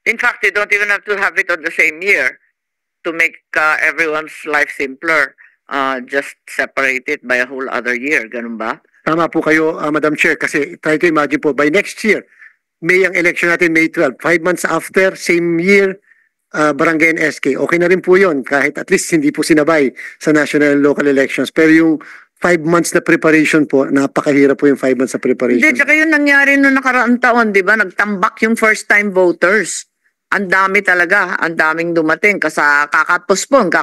In fact, you don't even have to have it on the same year to make everyone's life simpler. Just separate it by a whole other year. Ganun ba? Tama po kayo, Madam Chair, kasi try to imagine po, by next year, May ang election natin, May 12. 5 months after, same year, barangay and SK. Okay na rin po yun, kahit at least hindi po sinabay sa national and local elections. Pero yung 5 months na preparation po, napakahirap po yung 5 months na preparation. Hindi, tsaka yun nangyari noong nakaraang taon, di ba? Nagtambak yung first-time voters. Ang dami talaga, ang daming dumating. Kasi kakapospon.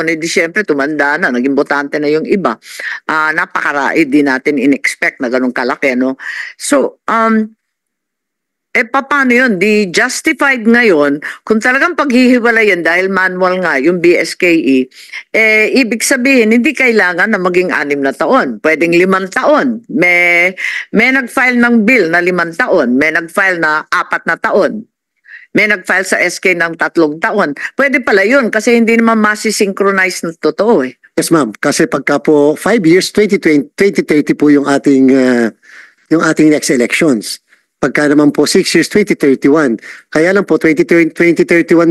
Di siyempre tumanda na, naging botante na yung iba. Napakarait din natin in-expect na ganun kalaki, no? So, paano yun? Di justified ngayon, kung talagang paghihiwalayan dahil manual nga, yung BSKE, ibig sabihin, hindi kailangan na maging 6 na taon. Pwedeng 5 taon. May nag-file ng bill na 5 taon. May nag-file na 4 na taon. May nag-file sa SK ng 3 taon. Pwede pala yun kasi hindi naman masisynchronize na totoo eh. Yes, ma'am. Kasi pagka po 5 years, 2030 po yung ating next elections. Pagka naman po 6 years, 2031. Kaya lang po, 2031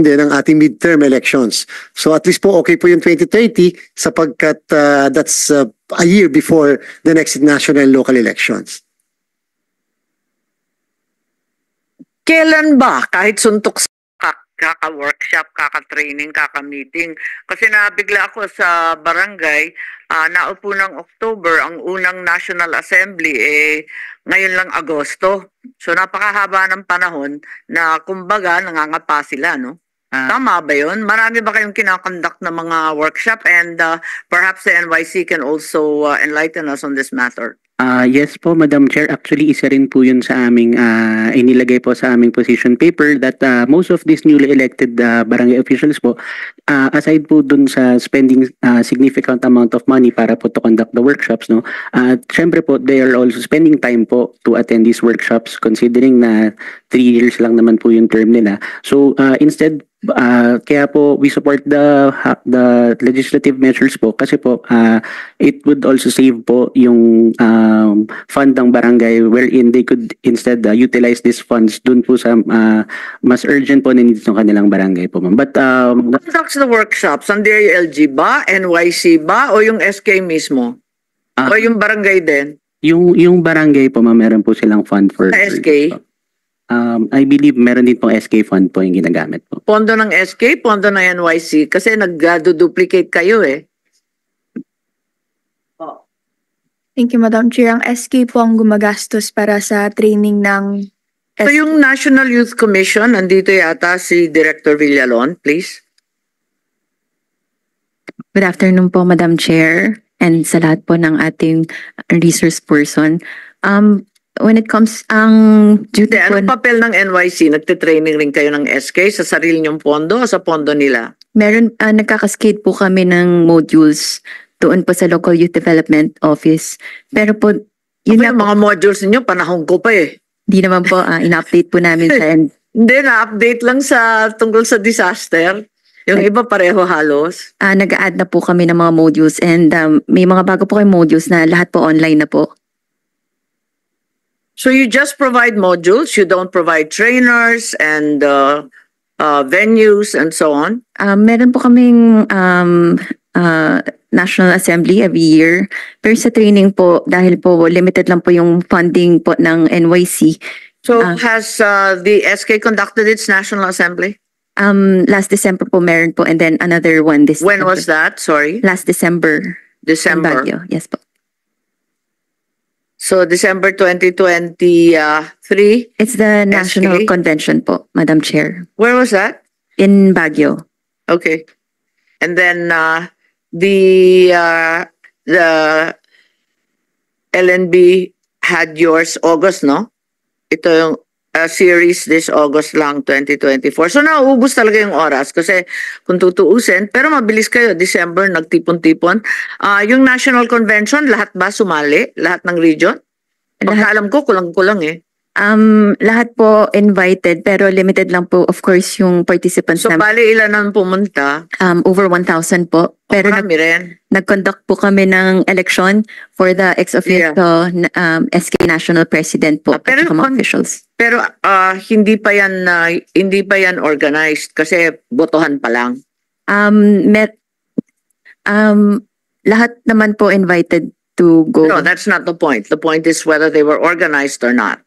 din ang ating midterm elections. So at least po okay po yung 2030 sapagkat that's a year before the next national and local elections. Kailan ba kahit suntok sa kaka-workshop, kaka-training, kaka-meeting? Kasi nabigla ako sa barangay, naupo ng October, ang unang National Assembly, ngayon lang Agosto. So napakahaba ng panahon na kumbaga nangangapa sila, no? Tama ba yun? Marami ba kayong kinakonduct na mga workshop and perhaps the NYC can also enlighten us on this matter? Yes po, Madam Chair. Actually, isa rin po yun sa aming inilagay po sa aming position paper that most of these newly elected barangay officials po, aside po dun sa spending significant amount of money para po to conduct the workshops, no? Syempre po, they are also spending time po to attend these workshops considering na 3 years lang naman po yung term nila. So, instead, kaya po we support the legislative measures po kasi po it would also save po yung fund ng barangay wherein they could instead utilize these funds dun po sa mas urgent po na needs ng kanilang barangay po, ma'am. But conducts the workshops ang DILG ba, NYC ba o yung SK mismo? O yung barangay din? Yung barangay po, ma'am, meron po silang fund for SK? I believe meron din pong SK fund po yung ginagamit po. Pondo ng SK, pondo ng NYC kasi nag-duplicate kayo eh. Thank you, Madam Chair. Ang SK po ang gumagastos para sa training ng So yung National Youth Commission, nandito yata si Director Villalon, please. Good afternoon po, Madam Chair, and sa lahat po ng ating resource person. When it comes ang duty po... Anong papel ng NYC? Nagtitraining rin kayo ng SK sa sarili niyong pondo o sa pondo nila? Meron, nagkakaskate po kami ng modules doon po sa Local Youth Development Office. Pero po, yun na po, mga modules niyo panahon ko pa eh. Hindi naman po, ina-update po namin sa end. Hindi, na-update lang sa tungkol sa disaster. Yung iba pareho halos. Nag-a-add na po kami ng mga modules and may mga bago po kayong modules na lahat po online na po. So you just provide modules, you don't provide trainers and venues and so on? Meron po kaming National Assembly every year. Pero sa training po, dahil po limited lang po yung funding po ng NYC. So has the SK conducted its National Assembly? Last December po meron po and then another one this When was that? Sorry? Last December. December? Baguio. Yes po. So, December 2023? It's the National SK? Convention po, Madam Chair. Where was that? In Baguio. Okay. And then, the LNB had yours August, no? Ito yung series this August lang, 2024. So, nauubos talaga yung oras kasi kung tutuusin, pero mabilis kayo, December, nagtipon-tipon. Yung National Convention, lahat ba sumali? Lahat ng region? Pagkaalam ko, kulang-kulang eh. Lahat po invited pero limited lang po of course yung participants So, namin. bali ilan ang pumunta? Over 1,000 po. Pero Marami rin. nag-conduct po kami ng election for the ex-officio SK National President po at Pero saka mga officials. Pero hindi pa yan organized kasi botohan pa lang. Lahat naman po invited to go. No, that's not the point. The point is whether they were organized or not.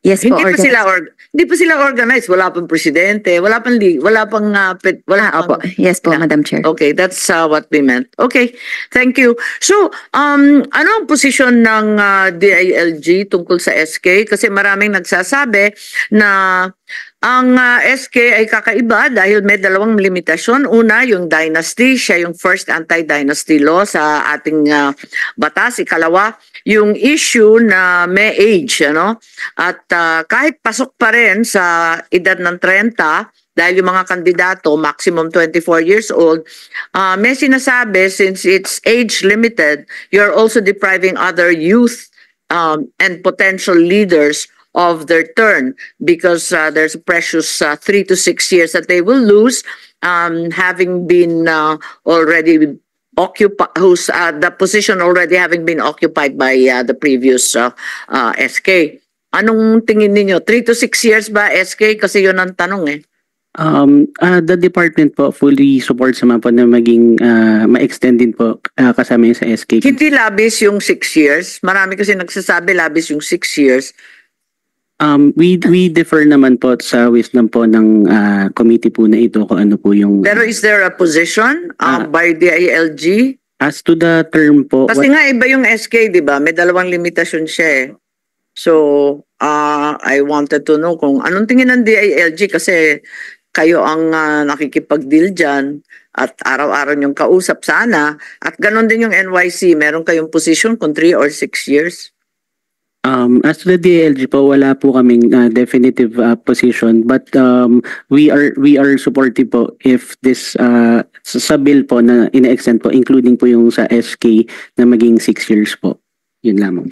Yes po. Hindi pa sila organized. Wala pang presidente, wala pang Opo. Yes po, Yeah. Madam Chair. Okay, that's what we meant. Okay, thank you. So, ano ang posisyon ng DILG tungkol sa SK? Kasi maraming nagsasabi na ang SK ay kakaiba dahil may dalawang limitasyon. Una, yung dynasty. Siya yung first anti-dynasty law sa ating batas. Ikalawa, yung issue na may age. At kahit pasok pa rin sa edad ng 30, dahil yung mga kandidato, maximum 24 years old, may sinasabi, since it's age limited, you're also depriving other youth and potential leaders of their turn because there's a precious 3 to 6 years that they will lose having been already occupied, the position already having been occupied by the previous SK. Anong tingin niyo? 3 to 6 years ba SK? Kasi yun ang tanong eh. The department po fully supports naman po na maging ma-extend din po kasama yung sa SK. Hindi labis yung 6 years. Marami kasi nagsasabi labis yung 6 years. We defer naman po sa wisdom po ng committee po na ito kung ano po yung... Pero is there a position by DILG? As to the term po... Kasi nga iba yung SK, di ba? May dalawang limitasyon siya eh. So, I wanted to know kung anong tingin ng DILG kasi kayo ang nakikipag-deal dyan at araw-araw niyong kausap sana. At ganon din yung NYC. Meron kayong position kung 3 or 6 years? As to the DILG po, wala po kaming definitive position, but we are supportive po if this sa bill po na ina-extend po, including po yung sa SK na maging 6 years po. Yun lamang.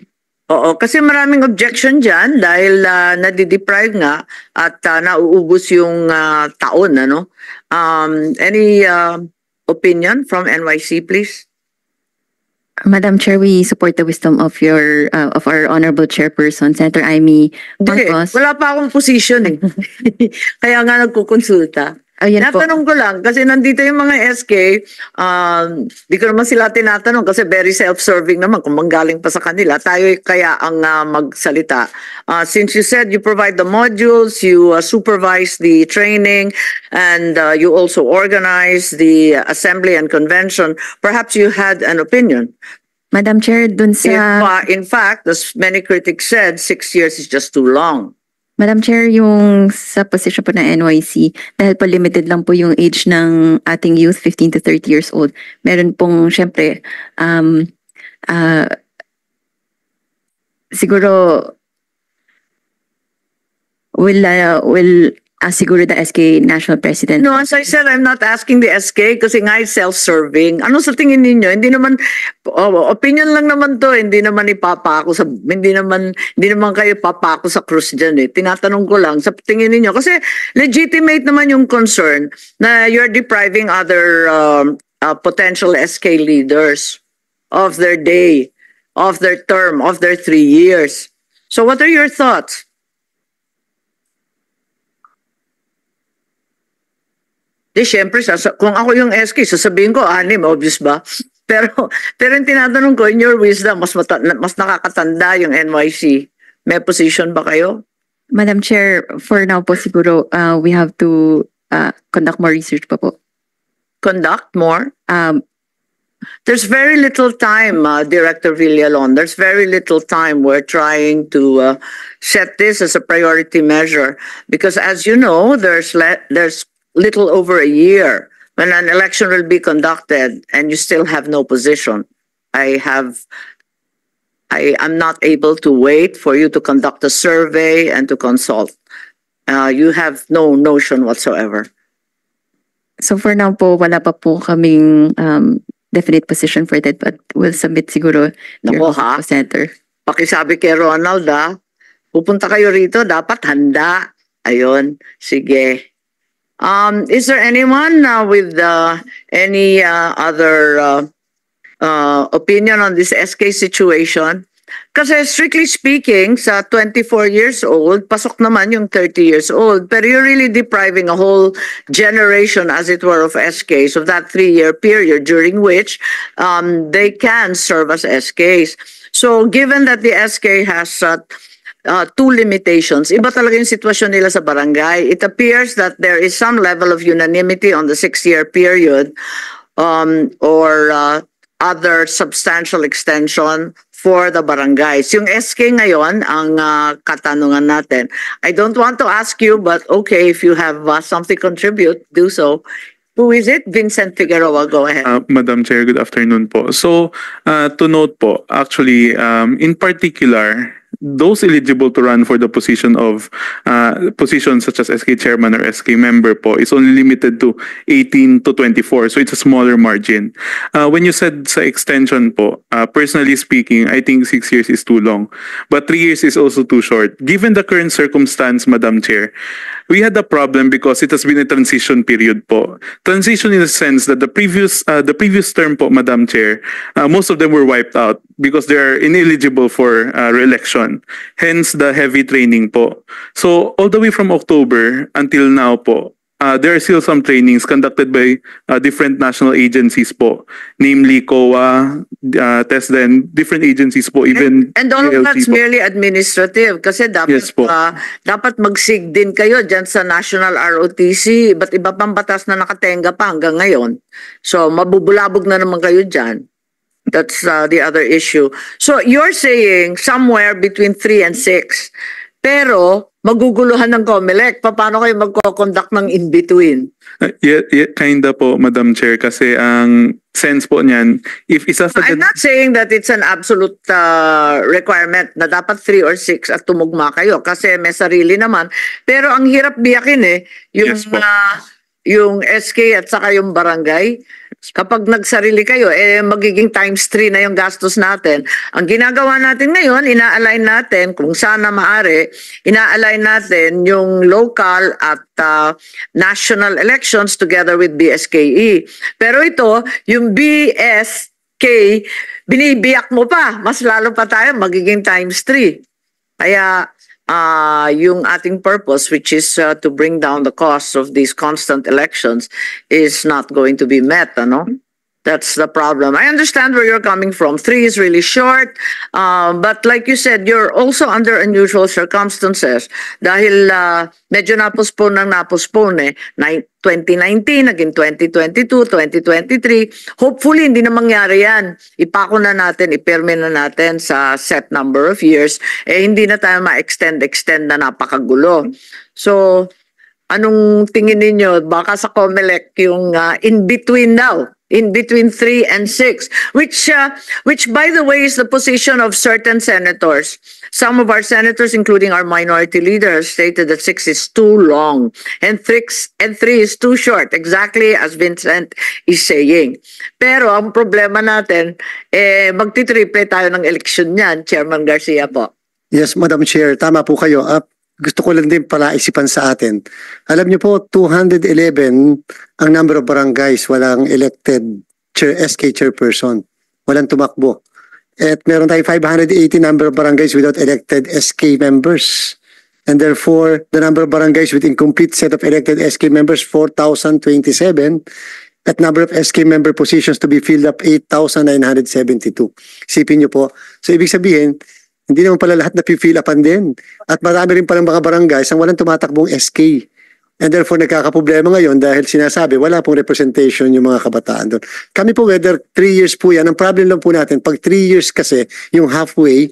Oo, kasi maraming objection dyan dahil nadideprive nga at nauubos yung taon. Any opinion from NYC, please? Madam Chair, we support the wisdom of our honorable chairperson, Senator Amy Marcos. Wala pa akong position eh. Kaya nga nagkukonsulta. Ayan po. Natanong ko lang kasi nandito yung mga SK, di ko naman sila tinatanong kasi very self-serving naman kung manggaling pa sa kanila. Tayo kaya ang magsalita. Since you said you provide the modules, you supervise the training, and you also organize the assembly and convention, perhaps you had an opinion. Madam Chair, dun sa... In fact, as many critics said, 6 years is just too long. Madam Chair, yung sa position po ng NYC, dahil po limited lang po yung age ng ating youth, 15 to 30 years old, meron pong, syempre, siguro, siguro the SK National President. No, as I said, I'm not asking the SK kasi nga it's self-serving. Ano sa tingin ninyo? Hindi naman opinion lang naman to, hindi naman hindi naman kayo papako sa krus diyan eh. Tinatanong ko lang sa tingin ninyo kasi legitimate naman yung concern na you're depriving other potential SK leaders of their day, of their term, of their 3 years. So what are your thoughts? Di syempre, kung ako yung SK, sasabihin ko, 6, obvious ba? Pero yung tinatanong ko, in your wisdom, mas nakakatanda yung NYC. May position ba kayo? Madam Chair, for now po siguro, we have to conduct more research pa po. Conduct more? There's very little time, Director Villalon. There's very little time. We're trying to set this as a priority measure because, as you know, there's little over a year when an election will be conducted and you still have no position. I'm not able to wait for you to conduct a survey and to consult. You have no notion whatsoever. So for now po, wala pa po kaming definite position for that, but we'll submit siguro Nako ha? Center. Pakisabi kay Ronald pupunta kayo rito, dapat handa. Ayun, sige. Is there anyone with any other opinion on this SK situation? Kasi strictly speaking, sa 24 years old, pasok naman yung 30 years old. Pero you're really depriving a whole generation, as it were, of SKs of that 3-year period during which they can serve as SKs. So given that the SK has two limitations, iba talaga yung sitwasyon nila sa barangay. It appears that there is some level of unanimity on the 6-year period or other substantial extension for the barangays. Yung SK ngayon, ang katanungan natin. I don't want to ask you, but okay, if you have something to contribute, do so. Who is it? Vincent Figueroa, go ahead. Madam Chair, good afternoon po. So, to note po, actually, in particular, those eligible to run for the position of positions such as SK chairman or SK member po is only limited to 18 to 24. So it's a smaller margin. When you said sa extension po, personally speaking, I think 6 years is too long. But 3 years is also too short. Given the current circumstance, Madam Chair, we had a problem because it has been a transition period po. Transition in the sense that the previous term po, Madam Chair, most of them were wiped out because they are ineligible for re-election. Hence the heavy training po. So all the way from October until now po, there are still some trainings conducted by different national agencies po, namely COA, TESDA, and different agencies po, even and all of ALC that's po. merely administrative kasi dapat Yes po. dapat mag-sig din kayo dyan sa National ROTC, but iba pang batas na nakatenga pa hanggang ngayon. So mabubulabog na naman kayo dyan. That's the other issue. So you're saying somewhere between 3 and 6. Pero maguguluhan ng COMELEC. Paano kayo magko-conduct ng in-between? Yeah, kinda po, Madam Chair, kasi ang sense po niyan, if isasagad... I'm not saying that it's an absolute requirement na dapat 3 or 6 at tumugma kayo kasi may sarili naman. Pero ang hirap biyakin yung Yes po. yung SK at saka yung barangay. Kapag nagsarili kayo, magiging times 3 na yung gastos natin. Ang ginagawa natin ngayon, ina-align natin, kung sana maaari, ina-align natin yung local at national elections together with BSKE. Pero ito, yung BSK, binibiyak mo pa. Mas lalo pa tayo, magiging times 3. Kaya, yung ating purpose, which is to bring down the cost of these constant elections, is not going to be met, ano? That's the problem. I understand where you're coming from. 3 is really short, but like you said, you're also under unusual circumstances dahil medyo na-postpone 2019, naging 2022, 2023. Hopefully, hindi na mangyari yan. Ipako na natin, iperme na natin sa set number of years. Hindi na tayo ma-extend na napakagulo. So, anong tingin ninyo? Baka sa COMELEC yung in-between daw. In between 3 and 6, which by the way is the position of certain senators. Some of our senators, including our minority leaders, stated that 6 is too long and 3 is too short, exactly as Vincent is saying. Pero ang problema natin, magtitriple tayo ng eleksyon niyan, Chairman Garcia po. Yes, Madam Chair, tama po kayo. Gusto ko lang din pala isipan sa atin. Alam niyo po, 211 ang number of barangays, walang elected SK chairperson. Walang tumakbo. At meron tayong 580 number of barangays without elected SK members. And therefore, the number of barangays with incomplete set of elected SK members, 4,027. At number of SK member positions to be filled up, 8,972. Isipin niyo po. So, ibig sabihin, hindi naman pala lahat na fill upan din. At marami rin palang mga barangays ang walang tumatakbong SK. And therefore, nagkakaproblema ngayon dahil sinasabi, wala pong representation yung mga kabataan doon. Kami po, whether 3 years po yan, ang problem lang po natin, pag 3 years kasi, yung halfway,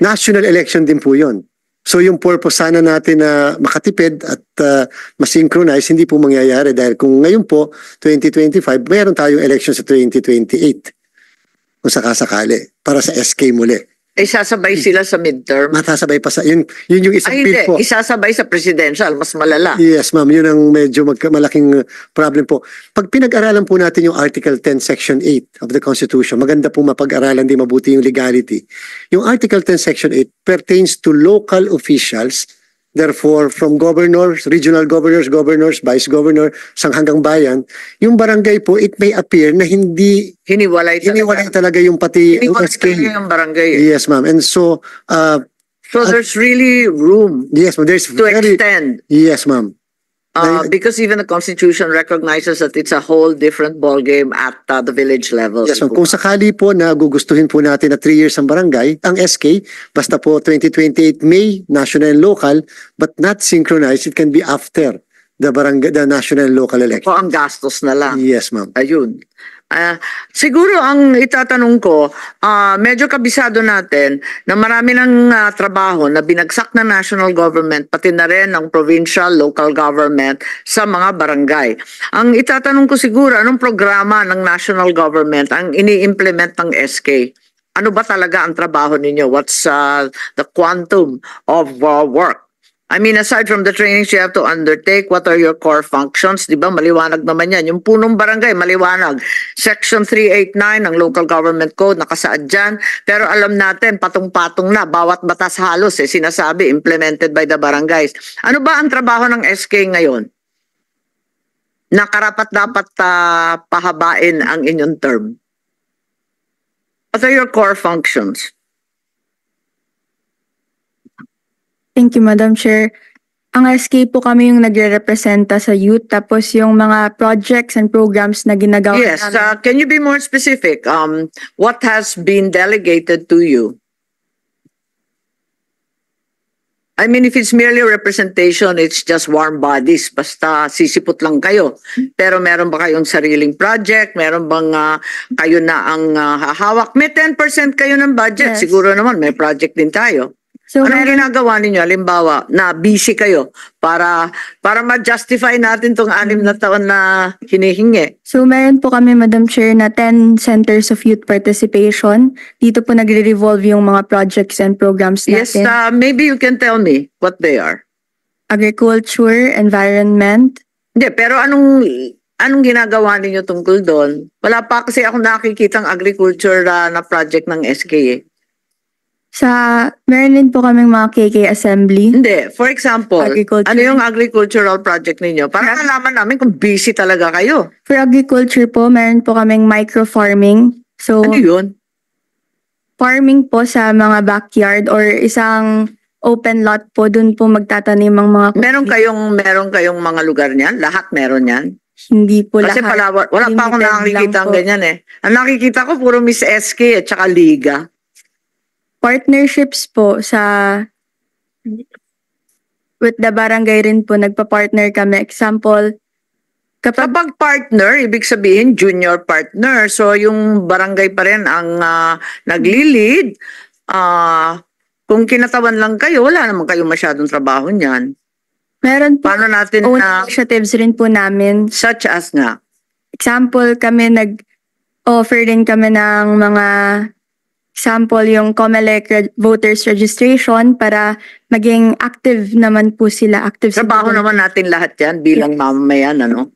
national election din po yun. So yung purpose sana natin na makatipid at masynchronize, hindi po mangyayari dahil kung ngayon po, 2025, mayroon tayong election sa 2028. Kung sakasakali, para sa SK muli. Isasabay sila sa midterm. Matasabay pa sa, yun yung isang Ay, bill hindi. po. Isasabay sa presidential. Mas malala. Yes, ma'am. Yun ang medyo malaking problem po. Pag pinag-aralan po natin yung Article 10, Section 8 of the Constitution, maganda po mapag-aralan din mabuti yung legality. Yung Article 10, Section 8 pertains to local officials. Therefore, from governors, regional governors, vice governor, hanggang bayan, yung barangay po, it may appear na hindi Hiniwalay talaga yung pati ang Hiniwalay SK. talaga yung barangay. Yes, ma'am. And so, So there's really room yes, ma'am. There's to extend. Yes, ma'am. Because even the Constitution recognizes that it's a whole different ballgame at the village level. Yes, ma'am. Kung sakali po na gugustuhin po natin na 3 years ang barangay, ang SK, basta po 2028 May, national and local, but not synchronized, it can be after the national and local election. O ang gastos na lang. Yes, ma'am. Ayun. Siguro ang itatanong ko, medyo kabisado natin na marami ng trabaho na binagsak na national government, pati na rin ng provincial, local government sa mga barangay. Ang itatanong ko siguro, anong programa ng national government ang ini-implement ng SK? Ano ba talaga ang trabaho ninyo? What's the quantum of work? I mean, aside from the trainings you have to undertake, what are your core functions? Di ba, maliwanag naman yan. Yung punong barangay, maliwanag. Section 389 ng Local Government Code, nakasaad dyan. Pero alam natin, patong-patong na. Bawat batas halos, sinasabi, implemented by the barangays. Ano ba ang trabaho ng SK ngayon? Na karapat-dapat pahabain ang inyong term? What are your core functions? Thank you, Madam Chair. Ang SK po kami yung nagre-representa sa youth, tapos yung mga projects and programs na ginagawa Yes, namin. can you be more specific? What has been delegated to you? I mean, if it's merely representation, it's just warm bodies. Basta sisipot lang kayo. Pero meron ba kayong sariling project? Meron bang kayo na ang hahawak? May 10% kayo ng budget. Yes. Siguro naman may project din tayo. So, Anong ginagawa ninyo? Halimbawa, na busy kayo para ma-justify natin tong 6 na taon na hinihingi. So, meron po kami, Madam Chair, na 10 centers of youth participation. Dito po nagre-revolve yung mga projects and programs Yes, natin. maybe you can tell me what they are. Agriculture, environment. Hindi, pero anong ginagawa ninyo tungkol doon? Wala pa kasi ako nakikitang agriculture na project ng SK eh. Meron din po kaming mga KK assembly. Hindi, for example, Agriculture. ano yung agricultural project ninyo? Para malaman namin kung busy talaga kayo. For agriculture po, meron po kaming micro-farming. So, Ano yun? farming po sa mga backyard or isang open lot po, dun po magtatanim ang mga Meron kayong mga lugar niyan? Lahat meron yan? Hindi po Kasi lahat. wala pa akong Limited nakikita lang ang po. ganyan eh. Ang nakikita ko puro Miss SK at saka Liga. Partnerships po with the barangay rin po, nagpa-partner kami. Example, Kapag partner, ibig sabihin junior partner. So yung barangay pa rin ang nagli-lead. Kung kinatawan lang kayo, wala naman kayong masyadong trabaho niyan. meron po Paano natin own initiatives rin po namin. such as nga? Example, kami nag-offer din kami ng mga example, yung COMELEC voters registration para maging active naman po sila. Active Trabaho citizen. naman natin lahat yan bilang mamamayan, ano?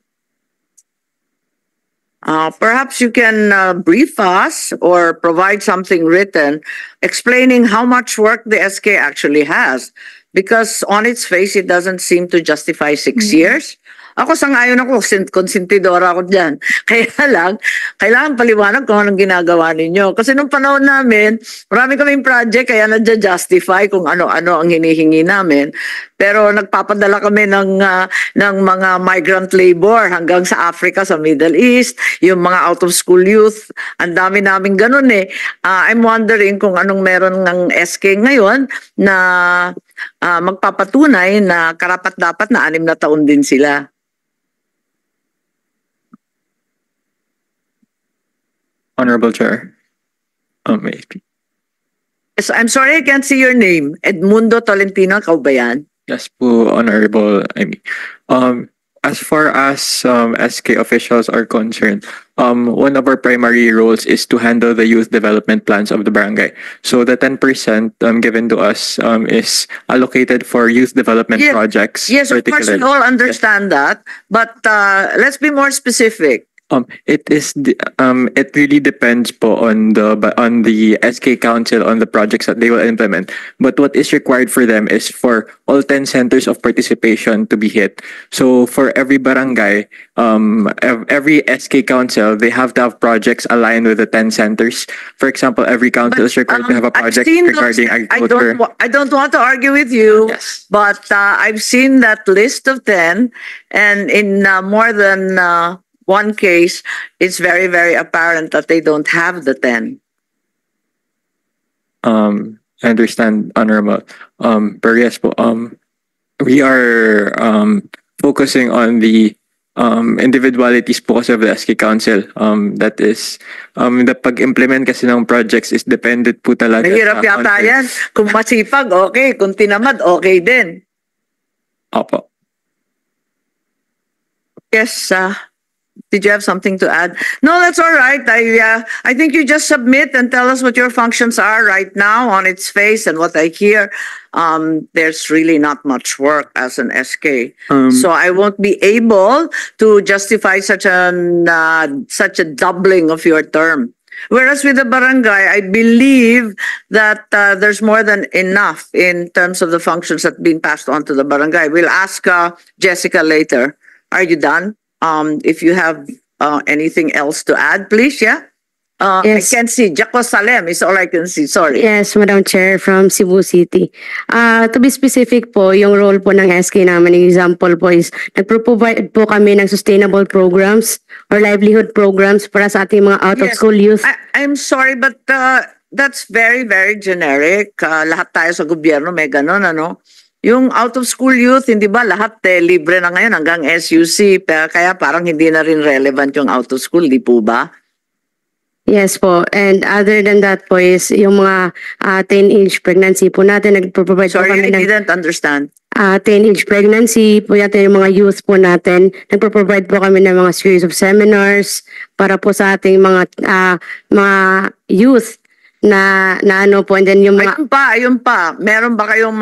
Perhaps you can brief us or provide something written explaining how much work the SK actually has. Because on its face, it doesn't seem to justify 6 years. Ako sang-ayon ako, konsentidora ako dyan. Kaya lang, kailangan paliwanag kung anong ginagawa ninyo. Kasi nung panahon namin, marami kaming project, kaya nadja-justify kung ano-ano ang hinihingi namin. Pero nagpapadala kami ng mga migrant labor hanggang sa Africa, sa Middle East, yung mga out-of-school youth. Ang dami namin ganun eh. I'm wondering kung anong meron ng SK ngayon na magpapatunay na karapat-dapat na 6 na taon din sila. Honorable Chair. May I speak? Yes, I'm sorry I can't see your name. Edmundo Tolentino, ikaw ba yan? Yes po, Honorable. As far as SK officials are concerned, one of our primary roles is to handle the youth development plans of the barangay. So the 10% given to us is allocated for youth development Yes. projects. Yes, of course, we particularly. all understand that. But let's be more specific. It really depends po on the SK Council on the projects that they will implement. But what is required for them is for all 10 centers of participation to be hit. So for every barangay, every SK Council, they have to have projects aligned with the 10 centers. For example, every council is required to have a I've project seen regarding those, agriculture. I don't want to argue with you, Yes. but I've seen that list of 10, and in more than one case, it's very, very apparent that they don't have the 10. I understand, Honorable. Pero yes po, we are focusing on the individualities po kasi of the SK Council. That is, the pag-implement kasi ng projects is dependent po talaga. Mahirap sa yata council. yan. Kung masipag, okay. Kung tinamad, okay din. Opo. Yes, did you have something to add? No, that's all right. I think you just submit and tell us what your functions are right now on its face, and what I hear. There's really not much work as an SK. So I won't be able to justify such a doubling of your term. Whereas with the barangay, I believe that there's more than enough in terms of the functions that have been passed on to the barangay. We'll ask Jessica later. Are you done? If you have anything else to add, please, yeah? Yes. I can see. Jaco Salem is all I can see. Sorry. Yes, Madam Chair, from Cebu City. To be specific po, yung role po ng SK namin, example po is, nagpro-provide po kami ng sustainable programs or livelihood programs para sa ating mga out-of-school youth. I'm sorry, but that's very, very generic. Lahat tayo sa gobyerno may ganun, ano? Yung out-of-school youth, hindi ba lahat libre na ngayon hanggang SUC, kaya parang hindi na rin relevant yung out-of-school, di po ba? Yes po. And other than that po is yung mga teenage pregnancy po natin, nagpro-provide po Sorry, kami I ng didn't understand. teenage pregnancy po natin, yung mga youth po natin. Nagpro-provide po kami ng mga series of seminars para po sa ating mga youth na ano po, and then yung mga Ayun pa. Meron ba kayong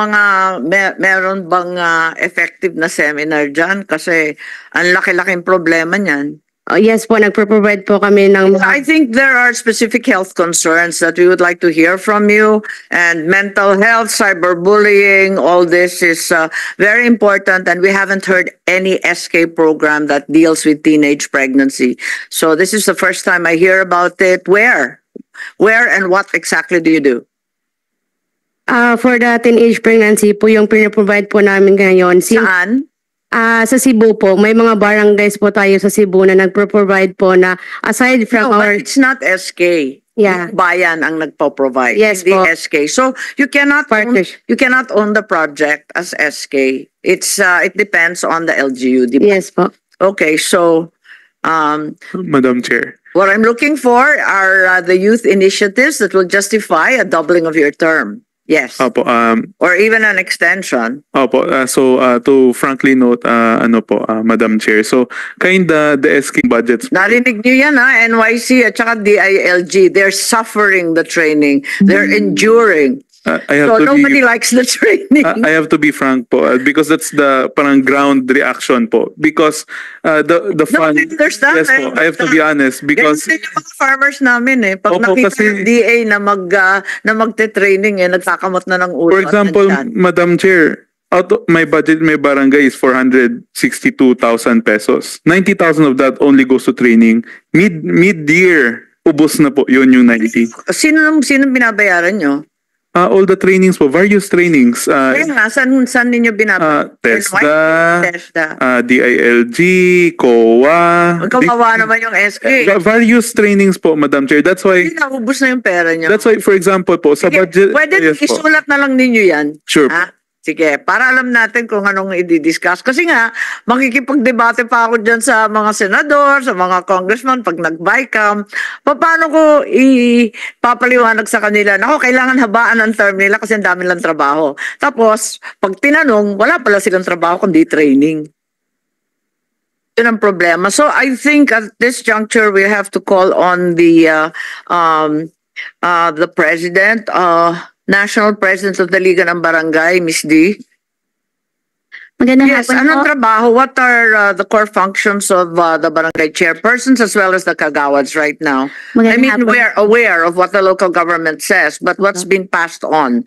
meron bang effective na seminar dyan? Kasi ang laki-laking problema niyan. yes po, nagpro-provide po kami ng mga I think there are specific health concerns that we would like to hear from you, and mental health, cyberbullying, all this is very important, and we haven't heard any SK program that deals with teenage pregnancy. So this is the first time I hear about it. Where and what exactly do you do? for the teenage pregnancy po yung pinaprovide po namin ngayon. Saan? Sa Cebu po, may mga barangays po tayo sa Cebu na nagpro-provide po na aside from No, our but it's not SK. Yeah. Bayan ang nagpo-provide. Yes hindi po. SK. So you cannot own the project as SK. It depends on the LGU. di ba? yes po. Okay, so Madam Chair. what I'm looking for are the youth initiatives that will justify a doubling of your term. Yes. Opo, Or even an extension. Opo, to frankly note, Madam Chair, so kinda the SK budgets. Narinig niyo yan, NYC at saka DILG. They're suffering the training. They're enduring. I have So to nobody be, likes the training. I have to be frank po, because that's the parang ground reaction po. Because the No, fund, I understand. yes po, I have to be honest, because Ganun din yung mga farmers namin Pag Opo, nakita kasi- yung DA na magte-training nagkakamot na ng ulo. for at example, ng tiyan. Madam Chair, out of my budget, my barangay is 462,000 pesos. 90,000 of that only goes to training. Mid-year, ubos na po, yun yung 90. Sino binabayaran nyo? All the trainings po, various trainings. Kaya nga, saan ninyo binabayaran? TESDA, TESDA. DILG, COA. Kawawa naman yung SK. Various trainings po, Madam Chair. That's why, Hindi naubos na yung pera nyo. for example po, sa Sige, budget. pwede yes po. isulat na lang ninyo yan. Sure. Ha? Sige, para alam natin kung anong i-discuss. Kasi nga, makikipagdebate pa ako dyan sa mga senador, sa mga congressman, pag nag-BICAM. Paano ko ipapaliwanag sa kanila? Nako, kailangan habaan ang term nila kasi ang dami lang trabaho. Tapos, pag tinanong, wala pala silang trabaho kundi training. Yun ang problema. So I think at this juncture we have to call on the president, national president of the Liga ng Barangay, Ms. D. Magandang Yes, hapon anong po. trabaho? What are the core functions of the barangay chairpersons as well as the kagawads right now? I Magandang mean, hapon. we're aware of what the local government says, but what's been passed on?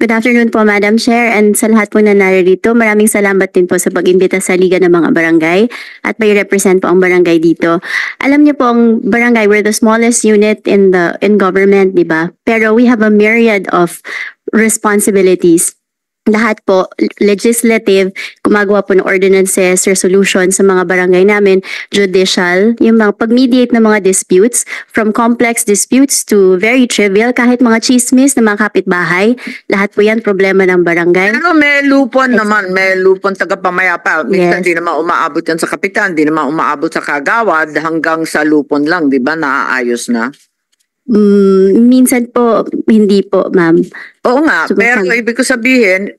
Good afternoon po, Madam Chair, and sa lahat po na naririto, maraming salamat din po sa pag-imbita sa Liga ng mga Barangay at may represent po ang barangay dito. Alam niyo po, ang barangay, we're the smallest unit in government, di ba? Pero we have a myriad of responsibilities. Lahat po, legislative, gumagawa po ng ordinances, resolutions sa mga barangay namin, judicial, yung mga pag-mediate ng mga disputes, from complex disputes to very trivial, kahit mga chismis ng mga kapitbahay, lahat po yan problema ng barangay. Ano, may lupon naman, may lupon tagapamayapa. Minsan Yes. di naman umaabot yan sa kapitan, di naman umaabot sa kagawad, hanggang sa lupon lang, di ba, naaayos na? Minsan po, hindi po, ma'am. Oo nga, pero Sumasang- ibig ko sabihin,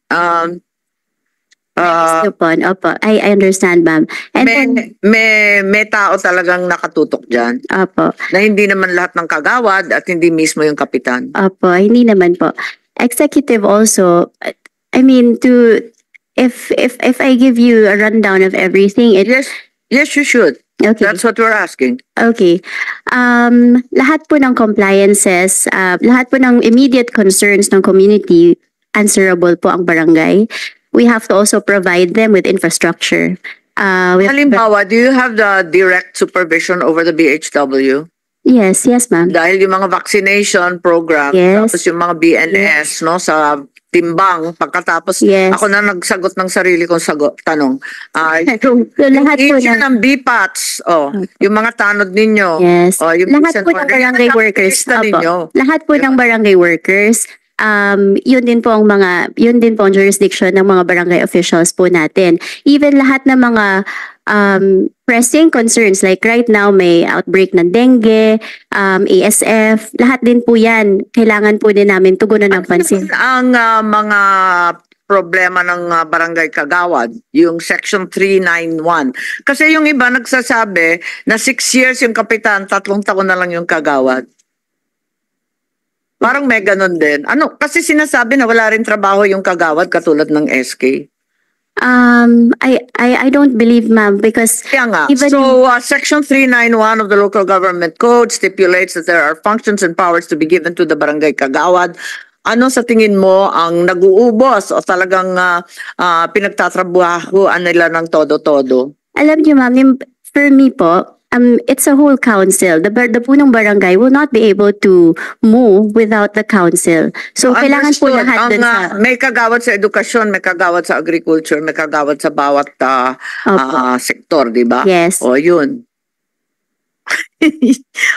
Opo, I understand, ma'am. And then, may tao talagang nakatutok dyan opo, na hindi naman lahat ng kagawad at hindi mismo yung kapitan. opo, hindi naman po. Executive also, I mean, if I give you a rundown of everything, Yes, you should. okay. That's what we're asking. Okay. Lahat po ng compliances, lahat po ng immediate concerns ng community, answerable po ang barangay. We have to also provide them with infrastructure. We have- Halimbawa, do you have the direct supervision over the BHW? Yes, ma'am. Dahil yung mga vaccination program, Yes. tapos yung mga BNS, no, sa timbang, pagkatapos Yes. ako na nagsagot ng sarili kong tanong. So, lahat po Issue ng, ng BPATS, yung mga tanod ninyo. yes. Yung Lahat peace and po ng order, barangay yan ang workers. lista ninyo. Opo. Lahat po ng barangay workers. Yun din po ang jurisdiction ng mga barangay officials po natin. Even lahat ng mga pressing concerns, like right now may outbreak ng dengue, ASF, lahat din po yan. Kailangan po din namin tugunan ng pansin. Ang mga problema ng barangay kagawad, yung section 391. Kasi yung iba nagsasabi na 6 years yung kapitan, 3 taon na lang yung kagawad. Parang may ganun din. Ano, kasi sinasabi na wala rin trabaho yung kagawad katulad ng SK. I don't believe, ma'am, because Kaya nga. Even- So, Section 391 of the Local Government Code stipulates that there are functions and powers to be given to the barangay kagawad. Ano sa tingin mo ang nag-uubos o talagang pinagtatrabahuan nila ng todo-todo? alam niyo, ma'am, for me po, it's a whole council. The punong barangay will not be able to move without the council. So, kailangan po Understood. lahat dun sa... May kagawad sa edukasyon, may kagawad sa agriculture, may kagawad sa bawat Opo. sektor, di ba? Yes. O, yun.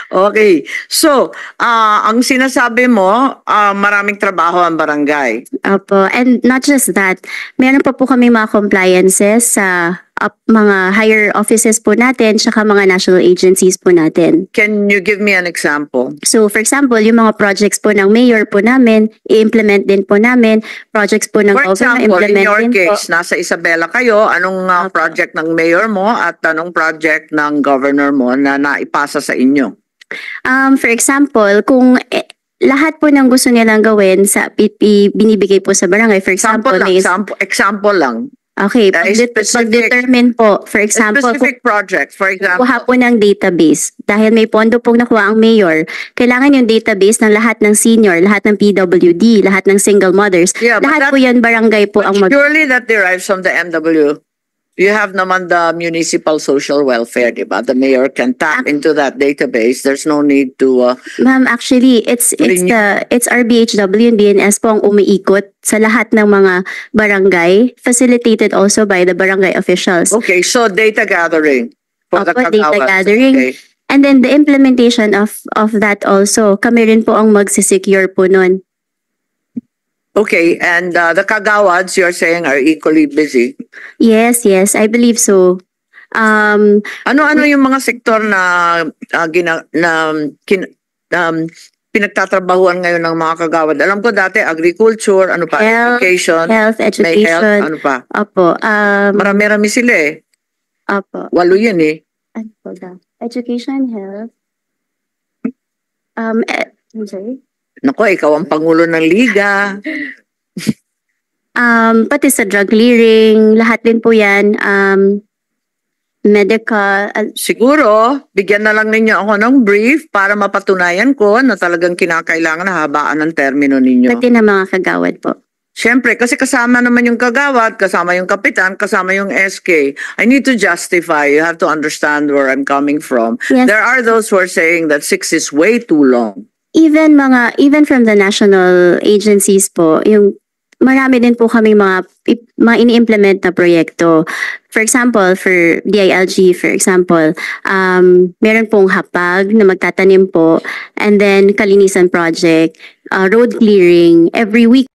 Okay. So, ang sinasabi mo, maraming trabaho ang barangay. Opo. And not just that, meron pa po kami mga compliances sa mga higher offices po natin, tsaka mga national agencies po natin. Can you give me an example? So, for example, yung mga projects po ng mayor po namin, i-implement din po namin. Projects po ng For government, example, in implement your din po. case, nasa Isabela kayo, anong project ng mayor mo at anong project ng governor mo na naipasa sa inyo? For example, kung lahat po ng gusto nilang gawin sa binibigay po sa barangay, for example, Example lang. okay, Specific- pag-determine po, for example, kung Specific project, for example. kuha po ng database. Dahil may pondo pong nakuha ang mayor, kailangan yung database ng lahat ng senior, lahat ng PWD, lahat ng single mothers. Yeah, but lahat that- po yan barangay po ang Surely that derives from the MW. You have naman the municipal social welfare, di ba? The mayor can tap into that database. There's no need to... Ma'am, actually, it's RBHW and DNS po ang umiikot sa lahat ng mga barangay, facilitated also by the barangay officials. Okay, so data gathering. For the Opo, data kagawad. gathering. Okay. And then the implementation of that also, kami rin po ang magsisecure po nun. Okay, and the kagawads you're saying are equally busy. Yes, I believe so. Ano-ano yung mga sektor na pinagtatrabahuan ngayon ng mga kagawad? Alam ko dati agriculture, ano pa, Health, education, Health, may health, education. ano pa. Opo. Marami-rami sila eh. Opo. 8 yun eh. Ano po daw? Education, health. I'm sorry. Nako, ikaw ang pangulo ng liga. Pati sa drug clearing, lahat din po yan. Medical, Siguro, bigyan na lang ninyo ako ng brief para mapatunayan ko na talagang kinakailangan na habaan ng termino ninyo. pati na mga kagawad po. Siyempre, kasi kasama naman yung kagawad, kasama yung kapitan, kasama yung SK. I need to justify. You have to understand where I'm coming from. Yes. There are those who are saying that 6 is way too long. Even from the national agencies po, yung marami din po kaming mga ini-implement na proyekto. For example, for DILG, for example, meron pong hapag na magtatanim po, and then kalinisan project, road clearing. Every week